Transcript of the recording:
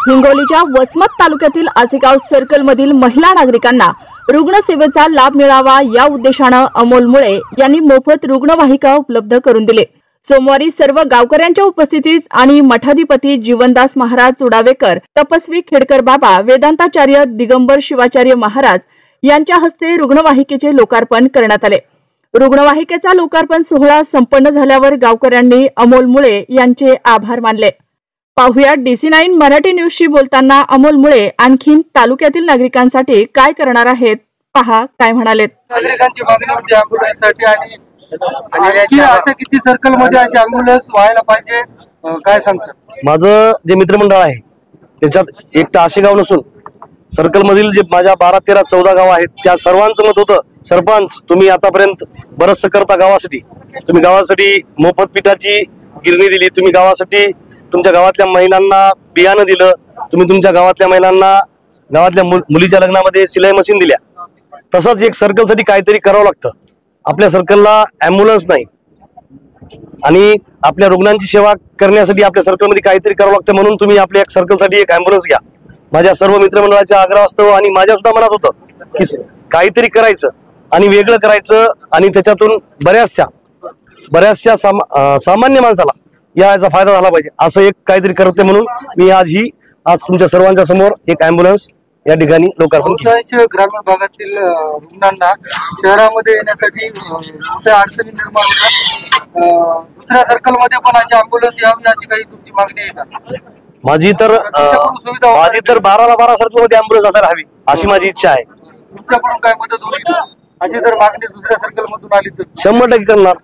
हिंगोलीच्या वसमत तालुक्यातील आसेगाव सर्कल मधील महिला नागरिकांना रुग्णसेवेचा लाभ मिळावा या उद्देशानं अमोल मुळे यांनी मोफत रुग्णवाहिका उपलब्ध करून दिले। सोमवारी सर्व गावकऱ्यांच्या उपस्थितीत आणि मठाधिपती जीवनदास महाराज चुडावेकर, तपस्वी खेडकर बाबा, वेदांताचार्य दिगंबर शिवाचार्य महाराज यांच्या हस्ते रुग्णवाहिकेचे लोकार्पण करण्यात आले। रुग्णवाहिकेचा लोकार्पण सोहळा संपन्न झाल्यावर गावकऱ्यांनी अमोल मुळे यांचे आभार मानले। पाहुया DC9 मराठी न्यूजशी बोलताना अमोल मुळे आणखीन तालुक्यातील नागरिकांसाठी काय करणार आहेत, पहा काय म्हणालेत। नागरिकांची मागणी होती ॲम्ब्युलन्ससाठी आणि असं किती सर्कल मध्ये अशी ॲम्ब्युलन्स व्हायला पाहिजे, काय सांगतात? माझं जे मित्रमंडळ आहे त्याच्यात एक आसेगाव नसून सर्कल मधील जे माझ्या 12, 13, 14 गाव आहेत त्या सर्वांचं मत होतं, सरपंच तुम्ही आतापर्यंत बरंचसं करता गावासाठी, तुम्ही गावासाठी मोफत पिठाची गिरणी दिली, तुम्ही गावासाठी तुमच्या गावातल्या महिलांना बियाणं दिलं, तुम्ही तुमच्या गावातल्या महिलांना गावातल्या मुलीच्या लग्नामध्ये सिलाई मशीन दिल्या। तसंच एक सर्कलसाठी काहीतरी करावं लागतं। आपल्या सर्कलला ॲम्ब्युलन्स नाही आणि आपल्या रुग्णांची सेवा करण्यासाठी आपल्या सर्कलमध्ये काहीतरी करावं लागतं, म्हणून तुम्ही आपल्या एक सर्कलसाठी एक ॲम्ब्युलन्स घ्या। माझ्या सर्व मित्रमंडळाच्या आग्रहास्तव आणि माझ्या सुद्धा मनात होतं की काहीतरी करायचं आणि वेगळं करायचं आणि त्याच्यातून बऱ्याचशा सामान्य माणसाला याचा फायदा झाला पाहिजे असं एक काहीतरी करते, म्हणून मी आज तुमच्या सर्वांच्या समोर एक ॲम्ब्युलन्स या ठिकाणी लोकार्पण केलं। ग्रामीण भागातील रुग्णांना शहरामध्ये येण्यासाठी मोठ्या अडचणी निर्माण होतात। दुसऱ्या सर्कल मध्ये पण अशी ॲम्ब्युलन्स यावी अशी काही तुमची मागणी आहे का? माझी तर 12ला 12 सर्कल मध्ये ॲम्ब्युलन्स असायला हवी अशी माझी इच्छा आहे। तुमच्याकडून काय मदत होईल अशी जर मागणी दुसऱ्या सर्कल मधून आली तर? 100% करणार।